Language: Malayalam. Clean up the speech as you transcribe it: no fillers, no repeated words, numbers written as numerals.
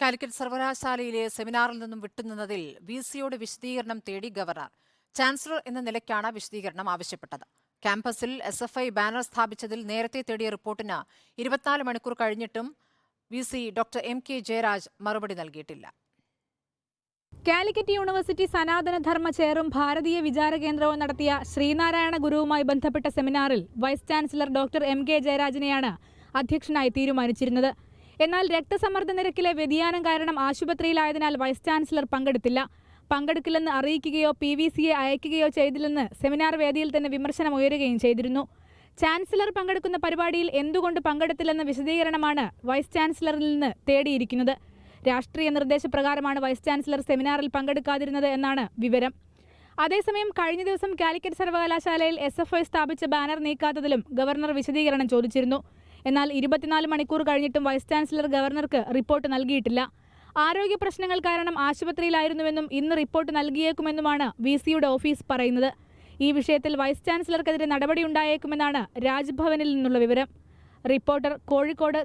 കാലിക്കറ്റ് സർവകലാശാലയിലെ സെമിനാറിൽ നിന്നും വിട്ടുനിന്നതിൽ വിസിയോട് വിശദീകരണം തേടി ഗവർണർ. ചാൻസലർ എന്ന നിലയ്ക്കാണ് വിശദീകരണം ആവശ്യപ്പെട്ടത്. ക്യാമ്പസിൽ SFI ബാനർ സ്ഥാപിച്ചതിൽ നേരത്തെ തേടിയ റിപ്പോർട്ടിന് 24 മണിക്കൂർ കഴിഞ്ഞിട്ടും വിസി ഡോക്ടർ MK ജയരാജ് മറുപടി നൽകിയിട്ടില്ല. കാലിക്കറ്റ് യൂണിവേഴ്സിറ്റി സനാതനധർമ്മ ചെയറും ഭാരതീയ വിചാര കേന്ദ്രവും നടത്തിയ ശ്രീനാരായണ ഗുരുവുമായി ബന്ധപ്പെട്ട സെമിനാറിൽ വൈസ് ചാൻസലർ ഡോക്ടർ MK ജയരാജിനെയാണ് അധ്യക്ഷനായി തീരുമാനിച്ചിരുന്നത്. എന്നാൽ രക്തസമ്മർദ്ദ നിരക്കിലെ വ്യതിയാനം കാരണം ആശുപത്രിയിലായതിനാൽ വൈസ് ചാൻസലർ പങ്കെടുത്തില്ല. പങ്കെടുക്കില്ലെന്ന് അറിയിക്കുകയോ PVCയെ അയക്കുകയോ ചെയ്തില്ലെന്ന് സെമിനാർ വേദിയിൽ തന്നെ വിമർശനം ഉയരുകയും ചെയ്തിരുന്നു. ചാൻസലർ പങ്കെടുക്കുന്ന പരിപാടിയിൽ എന്തുകൊണ്ട് പങ്കെടുത്തില്ലെന്ന വിശദീകരണമാണ് വൈസ് ചാൻസലറിൽ നിന്ന് തേടിയിരിക്കുന്നത്. രാഷ്ട്രീയ നിർദ്ദേശപ്രകാരമാണ് വൈസ് ചാൻസലർ സെമിനാറിൽ പങ്കെടുക്കാതിരുന്നത് എന്നാണ് വിവരം. അതേസമയം കഴിഞ്ഞ ദിവസം കാലിക്കറ്റ് സർവകലാശാലയിൽ SFI സ്ഥാപിച്ച ബാനർ നീക്കാത്തതിലും ഗവർണർ വിശദീകരണം ചോദിച്ചിരുന്നു. എന്നാൽ 24 മണിക്കൂർ കഴിഞ്ഞിട്ടും വൈസ് ചാൻസലർ ഗവർണർക്ക് റിപ്പോർട്ട് നൽകിയിട്ടില്ല. ആരോഗ്യ പ്രശ്നങ്ങൾ കാരണം ആശുപത്രിയിലായിരുന്നുവെന്നും ഇന്ന് റിപ്പോർട്ട് നൽകിയേക്കുമെന്നുമാണ് VCയുടെ ഓഫീസ് പറയുന്നത്. ഈ വിഷയത്തിൽ വൈസ് ചാൻസലർക്കെതിരെ നടപടിയുണ്ടായേക്കുമെന്നാണ് രാജ്ഭവനിൽ നിന്നുള്ള വിവരം. റിപ്പോർട്ടർ, കോഴിക്കോട്.